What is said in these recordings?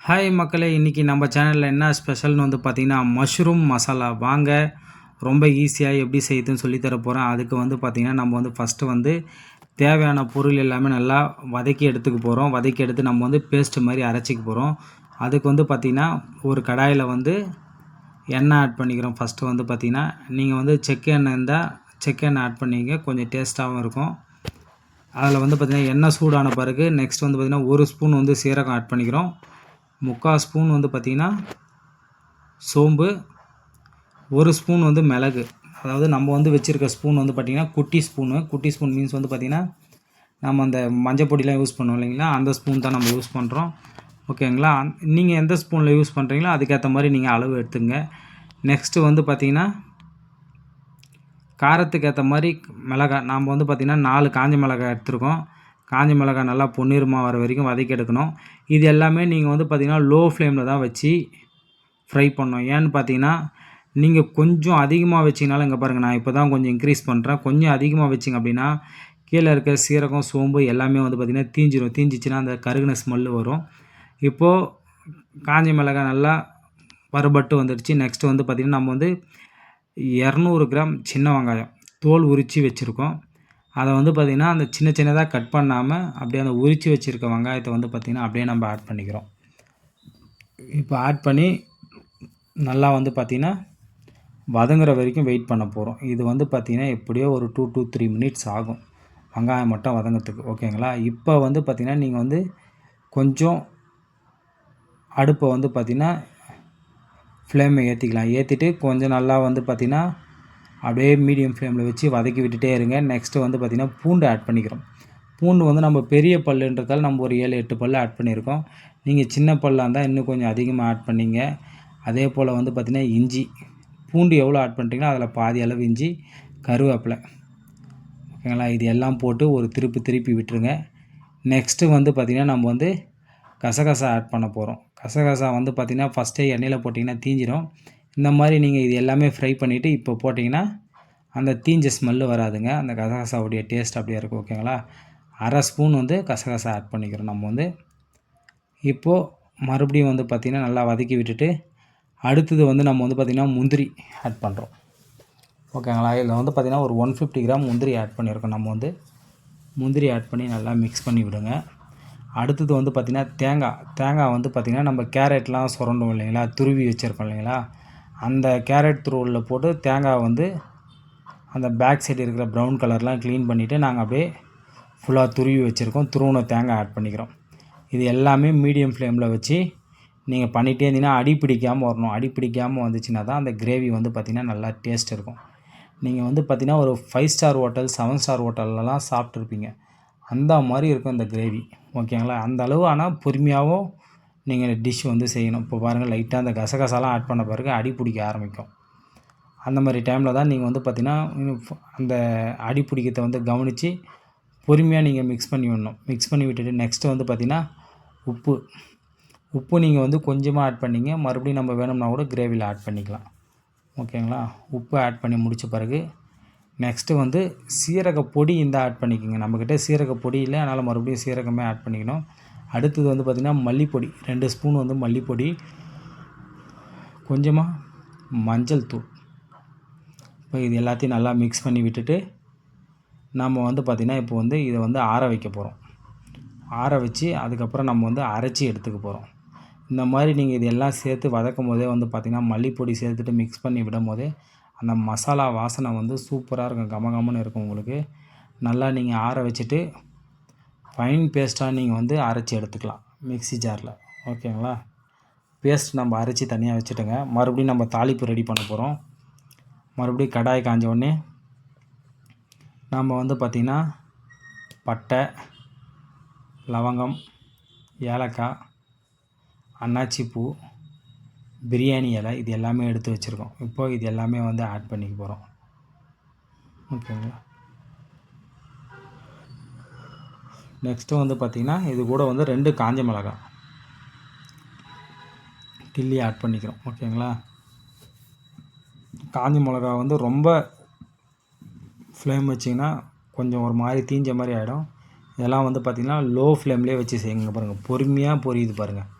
Hi மக்களே, இன்றைக்கி நம்ம சேனலில் என்ன ஸ்பெஷல்னு வந்து பார்த்திங்கன்னா மஷ்ரூம் மசாலா வாங்க. ரொம்ப ஈஸியாக எப்படி செய்யுதுன்னு சொல்லித்தர போகிறேன். அதுக்கு வந்து பார்த்திங்கன்னா நம்ம வந்து ஃபஸ்ட்டு வந்து தேவையான பொருள் எல்லாமே நல்லா வதக்கி எடுத்துக்க போகிறோம். வதக்கி எடுத்து நம்ம வந்து பேஸ்ட்டு மாதிரி அரைச்சிக்க போகிறோம். அதுக்கு வந்து பார்த்திங்கன்னா ஒரு கடாயில் வந்து எண்ணெய் ஆட் பண்ணிக்கிறோம். ஃபஸ்ட்டு வந்து பார்த்திங்கன்னா நீங்கள் வந்து செக்கு எண்ணெய் இருந்தால் செக்கு எண்ணெய் ஆட் பண்ணிங்க, கொஞ்சம் டேஸ்ட்டாகவும் இருக்கும். அதில் வந்து பார்த்திங்கன்னா எண்ணெய் சூடான பிறகு நெக்ஸ்ட் வந்து பார்த்திங்கன்னா ஒரு ஸ்பூன் வந்து சீரகம் ஆட் பண்ணிக்கிறோம். 3/4 ஸ்பூன் வந்து பார்த்திங்கன்னா சோம்பு, 1 ஸ்பூன் வந்து மிளகு. அதாவது நம்ம வந்து வச்சுருக்க ஸ்பூன் வந்து பார்த்திங்கன்னா குட்டி ஸ்பூன் மீன்ஸ் வந்து பார்த்திங்கன்னா நம்ம அந்த மஞ்சள் பொடிலாம் யூஸ் பண்ணுவோம் இல்லைங்களா, அந்த ஸ்பூன் தான் நம்ம யூஸ் பண்ணுறோம். ஓகேங்களா. நீங்கள் எந்த ஸ்பூனில் யூஸ் பண்ணுறீங்களோ அதுக்கேற்ற மாதிரி நீங்கள் அளவு எடுத்துங்க. நெக்ஸ்ட்டு வந்து பார்த்திங்கன்னா காரத்துக்கு ஏற்ற மாதிரி மிளகாய் நாம் வந்து பார்த்திங்கன்னா 4 காஞ்ச மிளகாய் எடுத்துருக்கோம். காஞ்ச மிளகாய் நல்லா பொன்னிறமாக வர வரைக்கும் வதக்கி எடுக்கணும். இது எல்லாமே நீங்கள் வந்து பார்த்திங்கன்னா லோ ஃப்ளேமில் தான் வச்சு ஃப்ரை பண்ணணும். ஏன்னு பார்த்தீங்கன்னா நீங்கள் கொஞ்சம் அதிகமாக வச்சிங்கனாலும், இங்கே பாருங்கள் நான் இப்போ தான் கொஞ்சம் இன்க்ரீஸ் பண்ணுறேன். கொஞ்சம் அதிகமாக வச்சிங்க அப்படின்னா கீழே இருக்க சீரகம் சோம்பு எல்லாமே வந்து பார்த்திங்கன்னா தீஞ்சிச்சுன்னா அந்த கருகின ஸ்மெல்லு வரும். இப்போது காஞ்ச மிளகாய் நல்லா வறுபட்டு வந்துடுச்சு. நெக்ஸ்ட்டு வந்து பார்த்திங்கன்னா நம்ம வந்து 200 கிராம் சின்ன வெங்காயம் தோல் உரித்து வச்சுருக்கோம். அதை வந்து பார்த்திங்கன்னா அந்த சின்னதாக கட் பண்ணாமல் அப்படியே அந்த உரித்து வச்சுருக்க வெங்காயத்தை வந்து பார்த்திங்கன்னா அப்படியே நம்ம ஆட் பண்ணிக்கிறோம். இப்போ ஆட் பண்ணி நல்லா வந்து பார்த்திங்கன்னா வதங்குற வரைக்கும் வெயிட் பண்ண போகிறோம். இது வந்து பார்த்திங்கன்னா எப்படியோ ஒரு 2 to 3 மினிட்ஸ் ஆகும் வெங்காயம் மட்டும் வதங்கிறதுக்கு. ஓகேங்களா. இப்போ வந்து பார்த்திங்கன்னா நீங்கள் வந்து கொஞ்சம் அடுப்பை வந்து பார்த்திங்கன்னா ஃப்ளேமை ஏற்றிக்கலாம். ஏற்றிட்டு கொஞ்சம் நல்லா வந்து பார்த்திங்கன்னா அப்படியே மீடியம் ஃப்ளேமில் வச்சு வதக்கி விட்டுட்டே இருங்க. நெக்ஸ்ட்டு வந்து பார்த்திங்கன்னா பூண்டு ஆட் பண்ணிக்கிறோம். பூண்டு வந்து நம்ம பெரிய பல்லுன்றதால் நம்ம ஒரு 7-8 பல் ஆட் பண்ணியிருக்கோம். நீங்கள் சின்ன பல்லாக இருந்தால் இன்னும் கொஞ்சம் அதிகமாக ஆட் பண்ணிங்க. அதே போல் வந்து பார்த்திங்கன்னா இஞ்சி, பூண்டு எவ்வளோ ஆட் பண்ணுறீங்களோ அதில் பாதி அளவு இஞ்சி, கருவேப்பிலை. ஓகேங்களா. இது எல்லாம் போட்டு ஒரு திருப்பி விட்டுருங்க. நெக்ஸ்ட்டு வந்து பார்த்திங்கன்னா நம்ம வந்து கசகசா ஆட் பண்ண போகிறோம். கசகசா வந்து பார்த்திங்கன்னா ஃபஸ்ட்டே எண்ணெயில் போட்டிங்கன்னா தீஞ்சிடும். இந்த மாதிரி நீங்கள் இது எல்லாமே ஃப்ரை பண்ணிவிட்டு இப்போ போட்டிங்கன்னா அந்த தீஞ்ச ஸ்மெல்லு வராதுங்க. அந்த கசகசாவுடைய டேஸ்ட் அப்படியே இருக்கும். ஓகேங்களா. 1/2 ஸ்பூன் வந்து கசகசா ஆட் பண்ணிக்கிறோம் நம்ம வந்து. இப்போது மறுபடியும் வந்து பார்த்திங்கன்னா நல்லா வதக்கி விட்டுட்டு அடுத்தது வந்து நம்ம வந்து பார்த்திங்கன்னா முந்திரி ஆட் பண்ணுறோம். ஓகேங்களா. இதில் வந்து பார்த்திங்கன்னா ஒரு 150 கிராம் முந்திரி ஆட் பண்ணியிருக்கோம். நம்ம வந்து முந்திரி ஆட் பண்ணி நல்லா மிக்ஸ் பண்ணி விடுங்க. அடுத்தது வந்து பார்த்திங்கன்னா தேங்காய் வந்து பார்த்திங்கன்னா நம்ம கேரட்லாம் சுரண்டோம் இல்லைங்களா, துருவி வச்சுருக்கோம் இல்லைங்களா, அந்த கேரட் துருவலில் போட்டு தேங்காய் வந்து அந்த பேக் சைடு இருக்கிற ப்ரௌன் கலர்லாம் க்ளீன் பண்ணிவிட்டு நாங்கள் அப்படியே ஃபுல்லாக துருவி வச்சுருக்கோம். துருவின தேங்காய் ஆட் பண்ணிக்கிறோம். இது எல்லாமே மீடியம் ஃப்ளேமில் வச்சு நீங்கள் பண்ணிகிட்டே இருந்தீங்கன்னா அடி பிடிக்காமல் வரணும். அடி பிடிக்காமல் வந்துச்சுன்னா தான் அந்த கிரேவி வந்து பார்த்திங்கன்னா நல்லா டேஸ்ட் இருக்கும். நீங்கள் வந்து பார்த்திங்கன்னா ஒரு 5 ஸ்டார் ஹோட்டல் 7 ஸ்டார் ஹோட்டல்லலாம் சாப்பிட்ருப்பீங்க. அந்த மாதிரி இருக்கும் இந்த கிரேவி. ஓகேங்களா. அந்த அளவு ஆனால் பொறுமையாகவும் நீங்கள் டிஷ் வந்து செய்யணும். இப்போ பாருங்கள் லைட்டாக அந்த கசகசாலாம் ஆட் பண்ண பிறகு அடி பிடிக்க ஆரம்பிக்கும். அந்த மாதிரி டைமில் தான் நீங்கள் வந்து பார்த்திங்கன்னா அந்த அடி பிடிக்கிறத வந்து கவனித்து பொறுமையாக நீங்கள் மிக்ஸ் பண்ணி விடணும். மிக்ஸ் பண்ணி விட்டுட்டு நெக்ஸ்ட்டு வந்து பார்த்திங்கன்னா உப்பு நீங்கள் வந்து கொஞ்சமாக ஆட் பண்ணிங்க. மறுபடியும் நம்ம வேணும்னா கூட கிரேவியில் ஆட் பண்ணிக்கலாம். ஓகேங்களா. உப்பு ஆட் பண்ணி முடித்த பிறகு நெக்ஸ்ட்டு வந்து சீரக பொடி இந்த ஆட் பண்ணிக்கோங்க. நம்மக்கிட்ட சீரக பொடி இல்லை, அதனால் மறுபடியும் சீரகமே ஆட் பண்ணிக்கணும். அடுத்தது வந்து பார்த்திங்கன்னா மல்லிப்பொடி 2 ஸ்பூன் வந்து மல்லிப்பொடி, கொஞ்சமாக மஞ்சள் தூள். இப்போ இது எல்லாத்தையும் நல்லா மிக்ஸ் பண்ணி விட்டுட்டு நம்ம வந்து பார்த்திங்கன்னா இப்போ வந்து இதை வந்து ஆற வைக்க போகிறோம். ஆற வச்சு அதுக்கப்புறம் நம்ம வந்து அரைச்சி எடுத்துக்க போகிறோம். இந்த மாதிரி நீங்கள் இது எல்லாம் சேர்த்து வதக்கும் போதே வந்து பார்த்திங்கன்னா மல்லிப்பொடி சேர்த்துட்டு மிக்ஸ் பண்ணி விடும் போதே அந்த மசாலா வாசனை வந்து சூப்பராக இருக்கும், கமகமன்னு இருக்கும் உங்களுக்கு. நல்லா நீங்கள் ஆற வச்சுட்டு ஃபைன் பேஸ்ட்டாக நீங்கள் வந்து அரைச்சி எடுத்துக்கலாம் மிக்ஸி ஜாரில். ஓகேங்களா. பேஸ்ட் நம்ம அரைச்சி தனியாக வச்சுட்டுங்க. மறுபடியும் நம்ம தாளிப்பு ரெடி பண்ண போகிறோம். மறுபடியும் கடாய் காஞ்ச உடனே நம்ம வந்து பார்த்திங்கன்னா பட்டை, லவங்கம், ஏலக்காய், அன்னாச்சி பூ, பிரியாணி இலை இது எல்லாமே எடுத்து வச்சுருக்கோம். இப்போது இது எல்லாமே வந்து ஆட் பண்ணிக்க போகிறோம். ஓகேங்களா. நெக்ஸ்ட்டு வந்து பார்த்திங்கன்னா இது கூட வந்து 2 காஞ்ச மிளகாய் கிள்ளி ஆட் பண்ணிக்கிறோம். ஓகேங்களா. காஞ்ச மிளகா வந்து ரொம்ப ஃப்ளேம் வச்சிங்கன்னா கொஞ்சம் ஒரு மாதிரி தீஞ்ச மாதிரி ஆகிடும். இதெல்லாம் வந்து பார்த்திங்கன்னா லோ ஃப்ளேம்லேயே வச்சு செய்யுங்க. பாருங்கள் பொறுமையாக பொரியுது பாருங்கள்.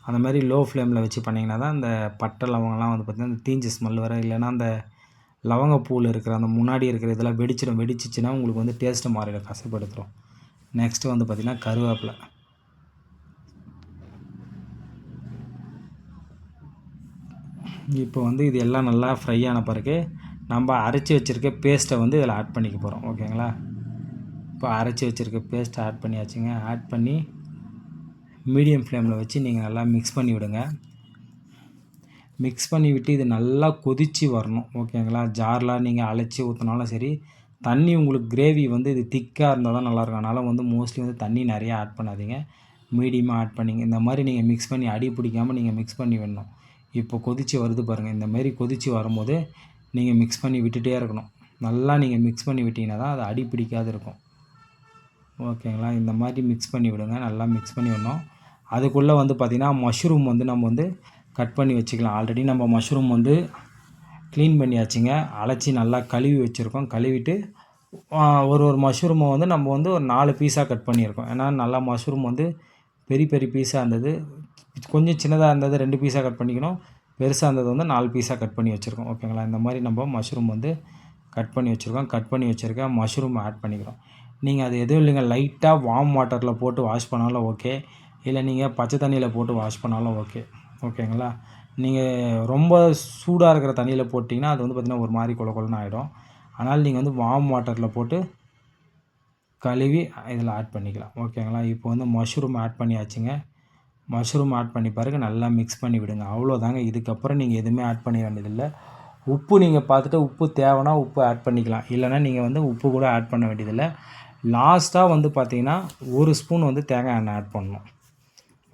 அந்த மாதிரி லோ ஃப்ளேமில் வச்சு பண்ணிங்கன்னா தான் அந்த பட்டை லவங்கம்லாம் வந்து பார்த்திங்கன்னா அந்த தீஞ்ச ஸ்மெல் வர, இல்லைன்னா அந்த லவங்கப்பூவில் இருக்கிற அந்த முன்னாடி இருக்கிற இதெல்லாம் வெடிச்சிச்சுன்னா உங்களுக்கு வந்து டேஸ்ட்டு மாறிடும், கசப்படுத்துரும். நெக்ஸ்ட்டு வந்து பார்த்திங்கன்னா கருவேப்பிலை. இப்போ வந்து இது எல்லாம் நல்லா ஃப்ரை ஆன பிறகு நம்ம அரைச்சி வச்சுருக்க பேஸ்ட்டை வந்து இதில் ஆட் பண்ணிக்க போகிறோம். ஓகேங்களா? இப்போ அரைச்சி வச்சுருக்க பேஸ்ட்டை ஆட் பண்ணியாச்சுங்க. ஆட் பண்ணி மீடியம் ஃப்ளேமில் வச்சு நீங்கள் நல்லா மிக்ஸ் பண்ணி விடுங்க. மிக்ஸ் பண்ணி விட்டு இது நல்லா கொதித்து வரணும். ஓகேங்களா? ஜாரில் நீங்கள் அழைச்சி ஊற்றினாலும் சரி, தண்ணி உங்களுக்கு கிரேவி வந்து இது திக்காக இருந்தால் தான் நல்லாயிருக்கும். அதனால் வந்து மோஸ்ட்லி வந்து தண்ணி நிறையா ஆட் பண்ணாதீங்க, மீடியமாக ஆட் பண்ணிங்க. இந்த மாதிரி நீங்கள் மிக்ஸ் பண்ணி அடி பிடிக்காமல் நீங்கள் மிக்ஸ் பண்ணி விடணும். இப்போ கொதித்து வருது பாருங்கள். இந்தமாரி கொதித்து வரும்போது நீங்கள் மிக்ஸ் பண்ணி விட்டுகிட்டே இருக்கணும். நல்லா நீங்கள் மிக்ஸ் பண்ணி விட்டிங்கன்னா தான் அது அடி பிடிக்காது இருக்கும். ஓகேங்களா? இந்த மாதிரி மிக்ஸ் பண்ணி விடுங்க. நல்லா மிக்ஸ் பண்ணி விடணும். அதுக்குள்ளே வந்து பார்த்திங்கன்னா மஷ்ரூம் வந்து நம்ம வந்து கட் பண்ணி வச்சுக்கலாம். ஆல்ரெடி நம்ம மஷ்ரூம் வந்து க்ளீன் பண்ணியாச்சுங்க. அலசி நல்லா கழுவி வச்சுருக்கோம். கழுவிட்டு ஒரு மஷ்ரூமை வந்து நம்ம வந்து ஒரு 4 பீஸாக கட் பண்ணியிருக்கோம். ஏன்னா நல்லா மஷ்ரூம் வந்து பெரிய பெரிய பீஸாக இருந்தது, கொஞ்சம் சின்னதாக இருந்தது 2 பீஸாக கட் பண்ணிக்கணும். பெருசாக இருந்தது வந்து 4 பீஸாக கட் பண்ணி வச்சுருக்கோம். ஓகேங்களா? இந்த மாதிரி நம்ம மஷ்ரூம் வந்து கட் பண்ணி வச்சுருக்கோம். கட் பண்ணி வச்சுருக்க மஷ்ரூம் ஆட் பண்ணிக்கிறோம். நீங்கள் அது எதுவும் இல்லைங்க, லைட்டாக வார்ம் வாட்டரில் போட்டு வாஷ் பண்ணாலும் ஓகே, இல்லை நீங்கள் பச்சை தண்ணியில் போட்டு வாஷ் பண்ணாலும் ஓகே. ஓகேங்களா? நீங்கள் ரொம்ப சூடாக இருக்கிற தண்ணியில் போட்டிங்கன்னா அது வந்து பார்த்திங்கன்னா ஒரு மாதிரி கொலன்னு ஆகிடும். அதனால் நீங்கள் வந்து வார்ம் வாட்டரில் போட்டு கழுவி இதில் ஆட் பண்ணிக்கலாம். ஓகேங்களா? இப்போ வந்து மஷ்ரூம் ஆட் பண்ணியாச்சுங்க. மஷ்ரூம் ஆட் பண்ணி பிறகு நல்லா மிக்ஸ் பண்ணி விடுங்க. அவ்வளோதாங்க. இதுக்கப்புறம் நீங்கள் எதுவுமே ஆட் பண்ண வேண்டியதில்லை. உப்பு நீங்கள் பார்த்துட்டு உப்பு தேவைன்னா உப்பு ஆட் பண்ணிக்கலாம், இல்லைனா நீங்கள் வந்து உப்பு கூட ஆட் பண்ண வேண்டியதில்லை. லாஸ்ட்டாக வந்து பார்த்திங்கன்னா 1 ஸ்பூன் வந்து தேங்காய் எண்ணெய் ஆட் பண்ணணும்.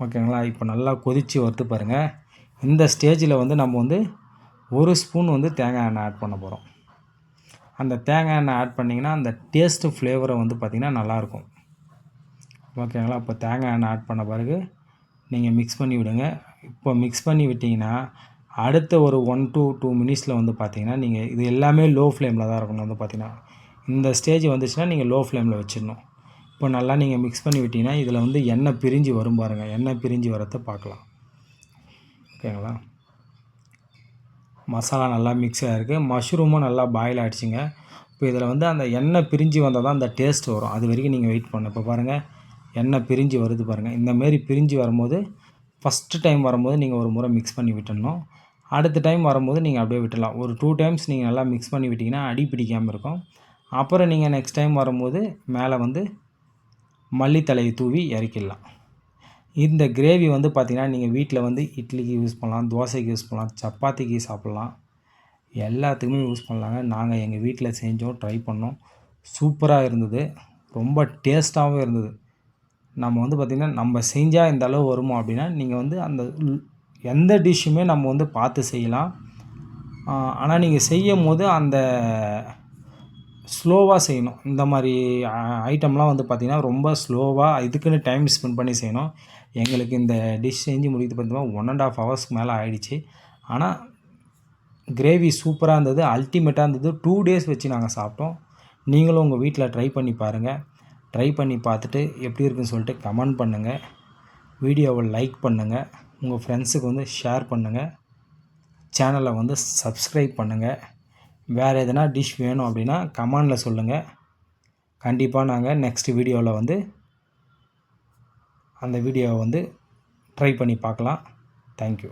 ஓகேங்களா? இப்போ நல்லா கொதித்து வருது பாருங்கள். இந்த ஸ்டேஜில் வந்து நம்ம வந்து 1 ஸ்பூன் வந்து தேங்காய் எண்ணெய் ஆட் பண்ண போகிறோம். அந்த தேங்காய் எண்ணெய் ஆட் பண்ணிங்கன்னா அந்த டேஸ்ட்டு ஃப்ளேவரை வந்து பார்த்திங்கன்னா நல்லாயிருக்கும். ஓகேங்களா? இப்போ தேங்காய் எண்ணெய் ஆட் பண்ண பிறகு நீங்கள் மிக்ஸ் பண்ணி விடுங்க. இப்போ மிக்ஸ் பண்ணி விட்டிங்கன்னா அடுத்த ஒரு 1 to 2 மினிட்ஸில் வந்து பார்த்திங்கன்னா நீங்கள் இது எல்லாமே லோ ஃப்ளேமில் தான் இருக்கணும். வந்து பார்த்திங்கன்னா இந்த ஸ்டேஜ் வந்துச்சுன்னா நீங்கள் லோ ஃப்ளேமில் வச்சிடணும். இப்போ நல்லா நீங்கள் மிக்ஸ் பண்ணி விட்டிங்கன்னா இதில் வந்து எண்ணெய் பிரிஞ்சு வரும் பாருங்கள். எண்ணெய் பிரிஞ்சு வரதை பார்க்கலாம். ஓகேங்களா? மசாலா நல்லா மிக்ஸ் ஆகிருக்கு. மஷ்ரூமும் நல்லா பாயில் ஆகிடுச்சிங்க. இப்போ இதில் வந்து அந்த எண்ணெய் பிரிஞ்சு வந்தால் தான் அந்த டேஸ்ட் வரும். அது வரைக்கும் நீங்கள் வெயிட் பண்ணணும். இப்போ பாருங்கள், எண்ணெய் பிரிஞ்சு வருது பாருங்கள். இந்தமாரி பிரிஞ்சு வரும்போது ஃபஸ்ட்டு டைம் வரும்போது நீங்கள் ஒரு முறை மிக்ஸ் பண்ணி விட்டுடணும். அடுத்த டைம் வரும்போது நீங்கள் அப்படியே விட்டுடலாம். ஒரு 2 டைம்ஸ் நீங்கள் நல்லா மிக்ஸ் பண்ணி விட்டிங்கன்னா அடி பிடிக்காமல் இருக்கும். அப்புறம் நீங்கள் நெக்ஸ்ட் டைம் வரும்போது மேலே வந்து மல்லித்தழையை தூவி இறக்கிடலாம். இந்த கிரேவி வந்து பார்த்திங்கன்னா நீங்கள் வீட்டில் வந்து இட்லிக்கு யூஸ் பண்ணலாம், தோசைக்கு யூஸ் பண்ணலாம், சப்பாத்திக்கு சாப்பிட்லாம், எல்லாத்துக்குமே யூஸ் பண்ணலாங்க. நாங்கள் எங்கள் வீட்டில் செஞ்சோம், ட்ரை பண்ணோம். சூப்பராக இருந்தது. ரொம்ப டேஸ்ட்டாகவும் இருந்தது. நம்ம வந்து பார்த்திங்கன்னா நம்ம செஞ்சால் இந்த அளவு வருமா அப்படின்னா, நீங்கள் வந்து அந்த எந்த டிஷ்ஷுமே நம்ம வந்து பார்த்து செய்யலாம். ஆனால் நீங்கள் செய்யும்போது அந்த ஸ்லோவாக செய்யணும். இந்த மாதிரி ஐட்டம்லாம் வந்து பார்த்திங்கன்னா ரொம்ப ஸ்லோவாக இதுக்குன்னு டைம் ஸ்பெண்ட் பண்ணி செய்யணும். எங்களுக்கு இந்த டிஷ் செஞ்சு முடிக்கிறது பார்த்திங்கன்னா 1.5 ஹவர்ஸ்க்கு மேலே ஆகிடுச்சு. ஆனால் கிரேவி சூப்பராக இருந்தது, அல்டிமேட்டாக இருந்தது. 2 டேஸ் வச்சு நாங்கள் சாப்பிட்டோம். நீங்களும் உங்கள் வீட்டில் ட்ரை பண்ணி பாருங்கள். ட்ரை பண்ணி பார்த்துட்டு எப்படி இருக்குன்னு சொல்லிட்டு கமெண்ட் பண்ணுங்கள். வீடியோவை லைக் பண்ணுங்கள். உங்கள் ஃப்ரெண்ட்ஸுக்கு வந்து ஷேர் பண்ணுங்கள். சேனலை வந்து சப்ஸ்கிரைப் பண்ணுங்கள். வேறு எதனா டிஷ் வேணும் அப்படின்னா கமெண்டில் சொல்லுங்கள். கண்டிப்பாக நாங்கள் நெக்ஸ்ட் வீடியோவில் வந்து அந்த வீடியோவை வந்து ட்ரை பண்ணி பார்க்கலாம். தேங்க்யூ.